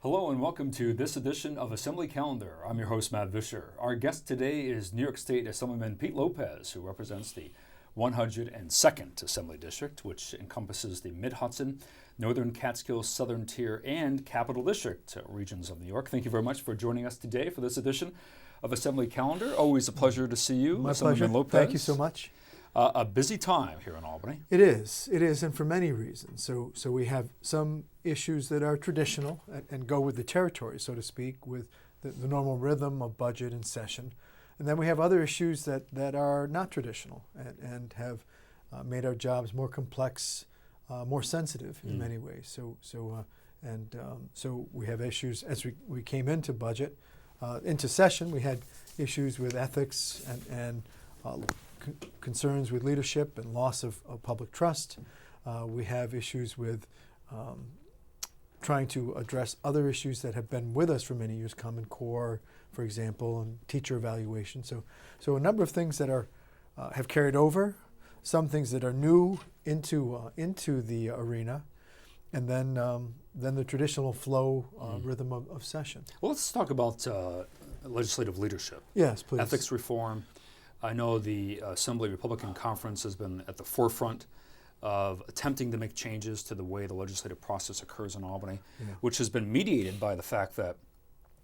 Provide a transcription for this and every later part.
Hello and welcome to this edition of Assembly Calendar. I'm your host, Matt Visscher. Our guest today is New York State Assemblyman Pete Lopez, who represents the 102nd Assembly District, which encompasses the Mid-Hudson, Northern Catskills, Southern Tier, and Capital District regions of New York. Thank you very much for joining us today for this edition of Assembly Calendar. Always a pleasure to see you, My Assemblyman pleasure. Lopez. Thank you so much. A busy time here in Albany. It is, and for many reasons. So we have some issues that are traditional and go with the territory, so to speak, with the normal rhythm of budget and session. And then we have other issues that are not traditional and have made our jobs more complex, more sensitive in many ways. So we have issues as we came into budget, into session. We had issues with ethics and concerns with leadership and loss of public trust. We have issues with trying to address other issues that have been with us for many years, Common Core, for example, and teacher evaluation. So a number of things that are have carried over, some things that are new into the arena, and then the traditional flow rhythm of session. Well, let's talk about legislative leadership. Yes, please. Ethics reform. I know the Assembly Republican Conference has been at the forefront of attempting to make changes to the way the legislative process occurs in Albany, which has been mediated by the fact that,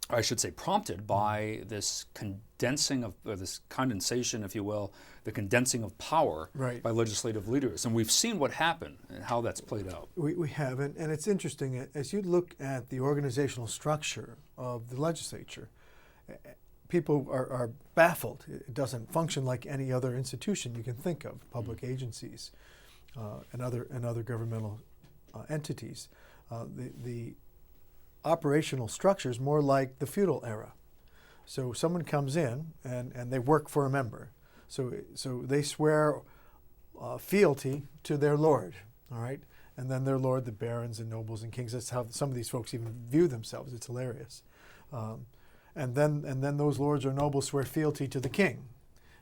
I should say prompted by this condensation, if you will, the condensing of power by legislative leaders. And we've seen what happened and how that's played out. We have, and it's interesting, as you look at the organizational structure of the legislature, people are baffled. It doesn't function like any other institution you can think of, public agencies and other governmental entities. The operational structure is more like the feudal era. So someone comes in and they work for a member. So they swear fealty to their lord, all right? And then their lord, the barons and nobles and kings, that's how some of these folks even view themselves. It's hilarious. And then those lords or nobles swear fealty to the king.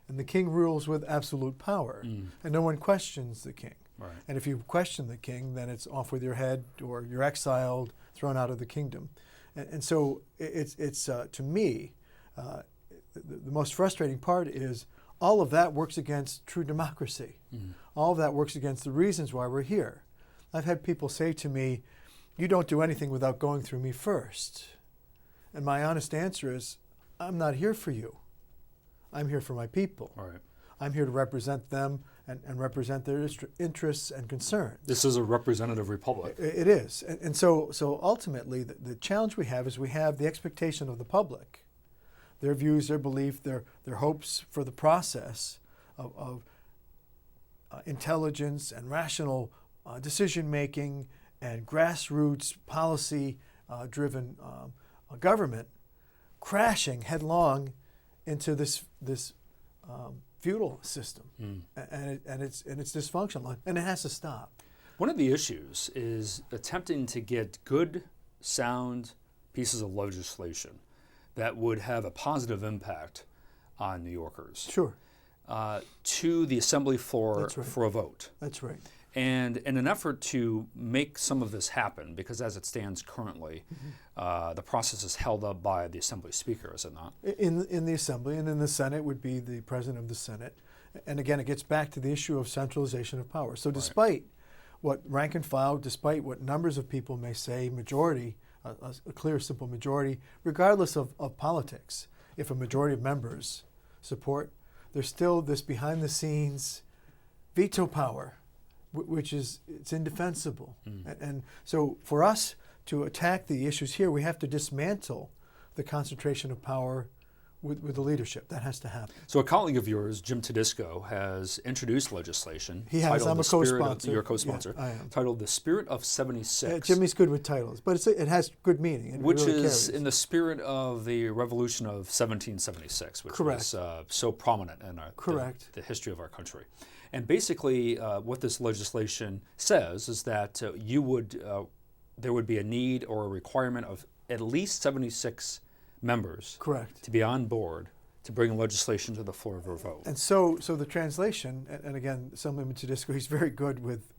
And the king rules with absolute power. And no one questions the king. Right. And if you question the king, then it's off with your head, or you're exiled, thrown out of the kingdom. And so it's to me, the most frustrating part is all of that works against true democracy. All of that works against the reasons why we're here. I've had people say to me, you don't do anything without going through me first. And my honest answer is, I'm not here for you. I'm here for my people. Right. I'm here to represent them and represent their interests and concerns. This is a representative republic. It is. And so ultimately, the challenge we have is we have the expectation of the public, their views, their belief, their hopes for the process of intelligence and rational decision-making and grassroots policy-driven government crashing headlong into this feudal system, and it's dysfunctional, and it has to stop. One of the issues is attempting to get good, sound pieces of legislation that would have a positive impact on New Yorkers. Sure. To the assembly floor for a vote. That's right. And in an effort to make some of this happen, because as it stands currently, the process is held up by the Assembly Speaker, is it not? In the Assembly, and in the Senate would be the President of the Senate. And again, it gets back to the issue of centralization of power. So despite what rank and file, despite what numbers of people may say, majority, a clear, simple majority, regardless of politics, if a majority of members support, there's still this behind-the-scenes veto power, which is, it's indefensible. And so for us to attack the issues here, we have to dismantle the concentration of power with the leadership. That has to happen. So a colleague of yours, Jim Tedisco, has introduced legislation. He has. I'm a co-sponsor. You're a co-sponsor. Yeah, I am. Titled The Spirit of 76. Jimmy's good with titles, but it has good meaning. Which really is carries. in the spirit of the Revolution of 1776, which was so prominent in the history of our country. And basically, what this legislation says is that there would be a need or a requirement of at least 76 members to be on board to bring legislation to the floor of a vote. And so the translation, and again, Assemblyman Tedisco, he's very good with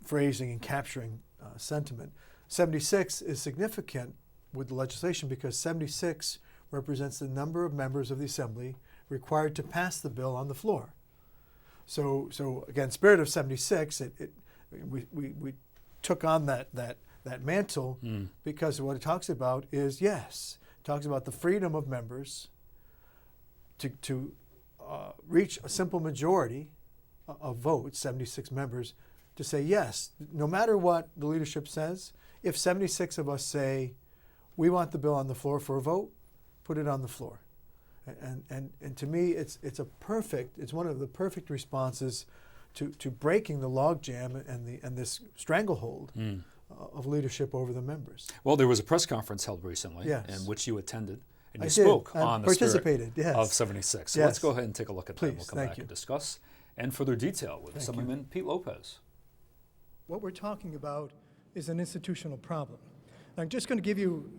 phrasing and capturing sentiment. 76 is significant with the legislation because 76 represents the number of members of the Assembly required to pass the bill on the floor. So again, spirit of 76, we took on that mantle because what it talks about is, yes, it talks about the freedom of members to reach a simple majority of votes, 76 members, to say yes, no matter what the leadership says. If 76 of us say we want the bill on the floor for a vote, put it on the floor. And to me, it's one of the perfect responses to breaking the logjam and this stranglehold of leadership over the members. Well, there was a press conference held recently in which you attended, and you spoke on the spirit of 76. So let's go ahead and take a look at that. We'll come back and discuss in further detail with Assemblyman Pete Lopez. What we're talking about is an institutional problem. I'm just going to give you,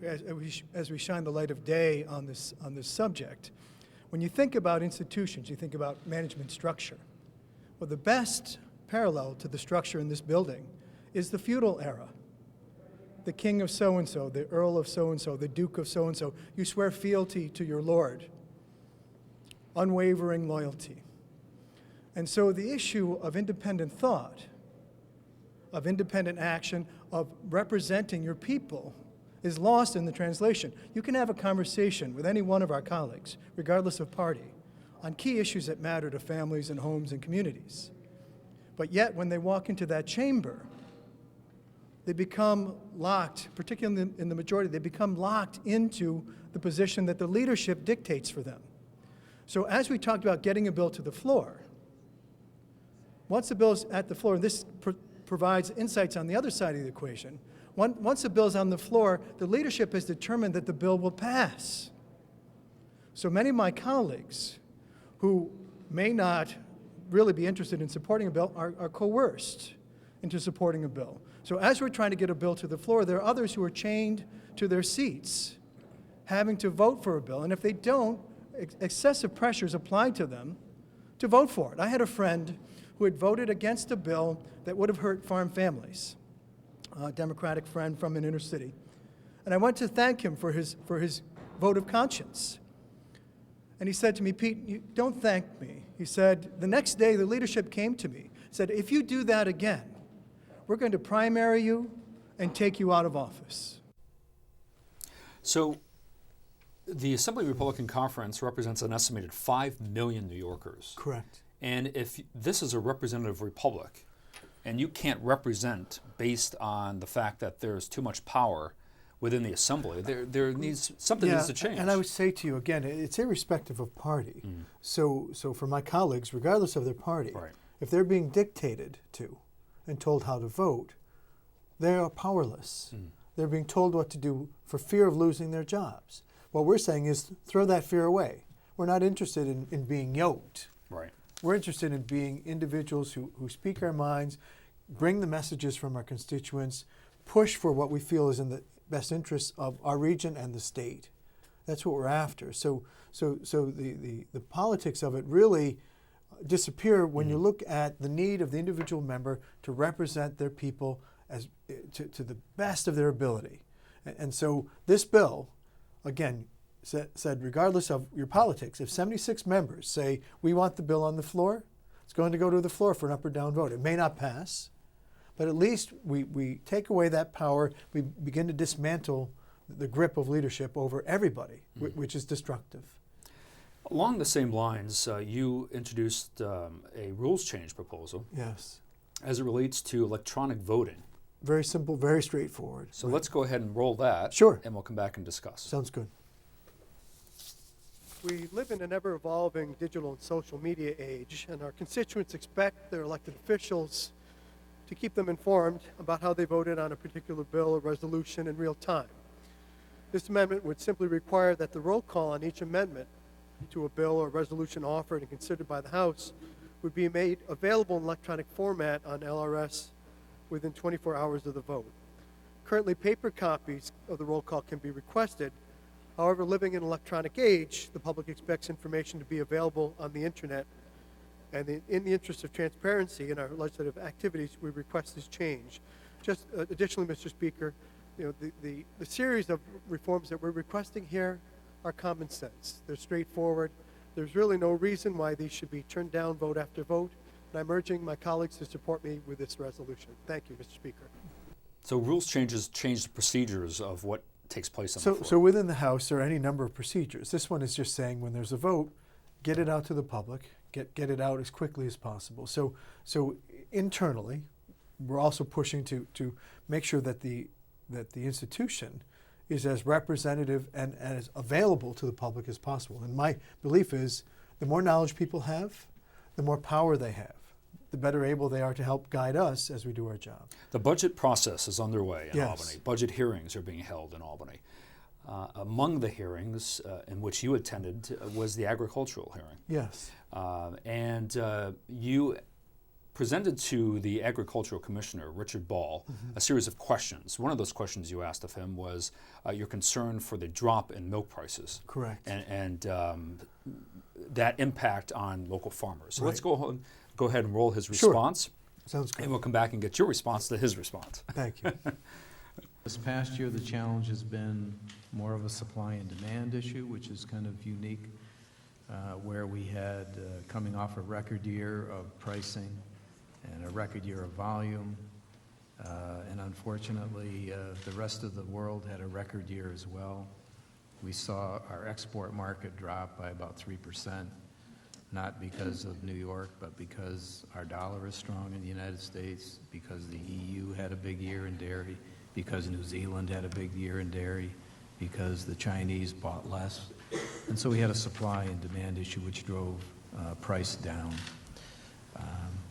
as we shine the light of day on this subject, when you think about institutions, you think about management structure. Well, the best parallel to the structure in this building is the feudal era. The king of so-and-so, the earl of so-and-so, the duke of so-and-so. You swear fealty to your lord, unwavering loyalty. And so the issue of independent thought, of independent action, of representing your people is lost in the translation. You can have a conversation with any one of our colleagues, regardless of party, on key issues that matter to families and homes and communities. But yet, when they walk into that chamber, they become locked, particularly in the majority, they become locked into the position that the leadership dictates for them. So as we talked about getting a bill to the floor, once the bill is at the floor, and this provides insights on the other side of the equation. Once the bill is on the floor, the leadership has determined that the bill will pass. So many of my colleagues who may not really be interested in supporting a bill are coerced into supporting a bill. So as we're trying to get a bill to the floor, there are others who are chained to their seats, having to vote for a bill. And if they don't, excessive pressure is applied to them to vote for it. I had a friend who had voted against a bill that would have hurt farm families, a Democratic friend from an inner city. And I went to thank him for his vote of conscience. And he said to me, Pete, you don't thank me. He said, the next day the leadership came to me, said, if you do that again, we're going to primary you and take you out of office. So the Assembly Republican Conference represents an estimated 5 million New Yorkers. Correct. And if this is a representative republic, and you can't represent based on the fact that there's too much power within the assembly, something needs to change. And I would say to you again, it's irrespective of party. So for my colleagues, regardless of their party, if they're being dictated to and told how to vote, they are powerless. They're being told what to do for fear of losing their jobs. What we're saying is throw that fear away. We're not interested in being yoked. Right. We're interested in being individuals who speak our minds, bring the messages from our constituents, push for what we feel is in the best interests of our region and the state. That's what we're after. So the politics of it really disappear when you look at the need of the individual member to represent their people as to the best of their ability. And so this bill, again, said regardless of your politics, if 76 members say we want the bill on the floor, it's going to go to the floor for an up or down vote. It may not pass, but at least we take away that power. We begin to dismantle the grip of leadership over everybody, which is destructive. Along the same lines, you introduced a rules change proposal. Yes. As it relates to electronic voting. Very simple, very straightforward. So let's go ahead and roll that. Sure. And we'll come back and discuss. Sounds good. We live in an ever-evolving digital and social media age, and our constituents expect their elected officials to keep them informed about how they voted on a particular bill or resolution in real time. This amendment would simply require that the roll call on each amendment to a bill or resolution offered and considered by the House would be made available in electronic format on LRS within 24 hours of the vote. Currently, paper copies of the roll call can be requested. However, living in an electronic age, the public expects information to be available on the internet. And in the interest of transparency in our legislative activities, we request this change. Just additionally, Mr. Speaker, The series of reforms that we're requesting here are common sense. They're straightforward. There's really no reason why these should be turned down vote after vote. And I'm urging my colleagues to support me with this resolution. Thank you, Mr. Speaker. So rules changes change the procedures of what takes place on the floor. So within the House, there are any number of procedures. This one is just saying when there's a vote, get it out to the public, get it out as quickly as possible. So internally, we're also pushing to make sure that the institution is as representative and as available to the public as possible. And my belief is the more knowledge people have, the more power they have, the better able they are to help guide us as we do our job. The budget process is underway in Yes. Albany. Budget hearings are being held in Albany. Among the hearings in which you attended was the agricultural hearing. Yes. And you presented to the Agricultural Commissioner, Richard Ball, a series of questions. One of those questions you asked of him was your concern for the drop in milk prices. Correct. And that impact on local farmers. So Right. let's go ahead and roll his Sure. response, Sounds good. and we'll come back and get your response to his response. Thank you. This past year, the challenge has been more of a supply and demand issue, which is kind of unique, where we had coming off a record year of pricing and a record year of volume. And unfortunately, the rest of the world had a record year as well. We saw our export market drop by about 3%, not because of New York, but because our dollar is strong in the United States, because the EU had a big year in dairy, because New Zealand had a big year in dairy, because the Chinese bought less. And so we had a supply and demand issue which drove price down.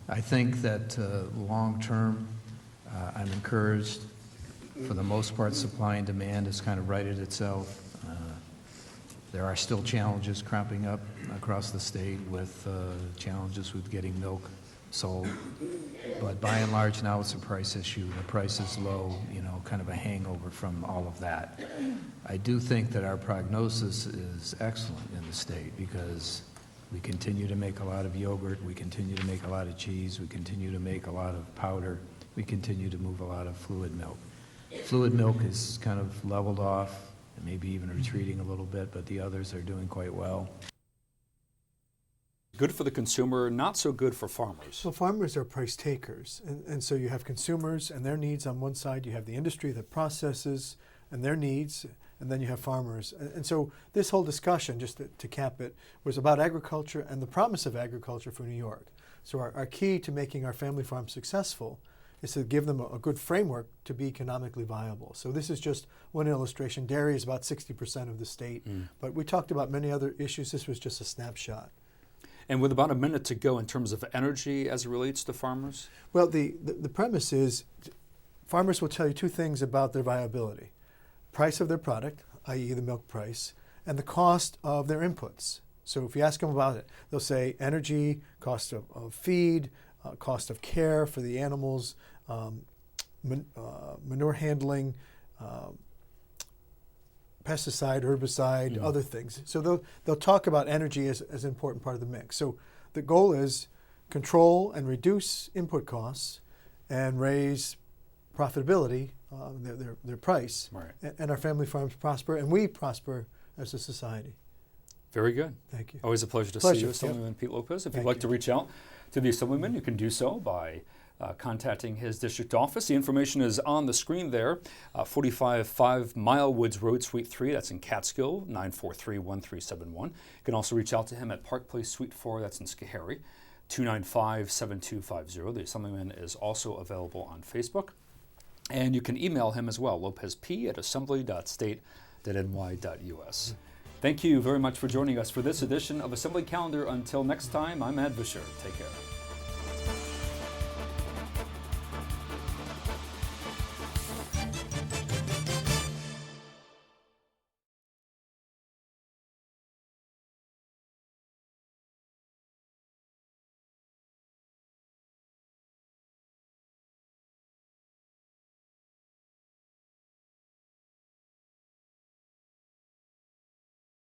I think that long-term, I'm encouraged. For the most part, supply and demand has kind of righted itself. There are still challenges cropping up across the state with challenges with getting milk sold. But by and large, now it's a price issue. The price is low, kind of a hangover from all of that. I do think that our prognosis is excellent in the state because we continue to make a lot of yogurt, we continue to make a lot of cheese, we continue to make a lot of powder, we continue to move a lot of fluid milk. Fluid milk is kind of leveled off, and maybe even retreating a little bit, but the others are doing quite well. Good for the consumer, not so good for farmers. So farmers are price takers, and so you have consumers and their needs on one side, you have the industry that processes and their needs, and then you have farmers. And so this whole discussion, just to cap it, was about agriculture and the promise of agriculture for New York. So our key to making our family farms successful is to give them a good framework to be economically viable. So this is just one illustration. Dairy is about 60% of the state, but we talked about many other issues. This was just a snapshot. And with about a minute to go in terms of energy as it relates to farmers? Well, the premise is farmers will tell you two things about their viability. Price of their product, i.e. the milk price, and the cost of their inputs. So if you ask them about it, they'll say energy, cost of feed, cost of care for the animals, manure handling, pesticide, herbicide, other things. So they'll talk about energy as an important part of the mix. So the goal is control and reduce input costs and raise profitability, their price, Right. and our family farms prosper, and we prosper as a society. Very good. Thank you. Always a pleasure to see Pleasure, you, yep. Assemblyman Pete Lopez. If Thank you'd like you. to reach out to the Assemblyman, you can do so by contacting his district office. The information is on the screen there. 45-5 Mile Woods Road, Suite 3. That's in Catskill, 943-1371. You can also reach out to him at Park Place, Suite 4. That's in Schoharie, 295-7250. The Assemblyman is also available on Facebook. And you can email him as well, lopezp@assembly.state.ny.us. Thank you very much for joining us for this edition of Assembly Calendar. Until next time, I'm Mad Visscher. Take care.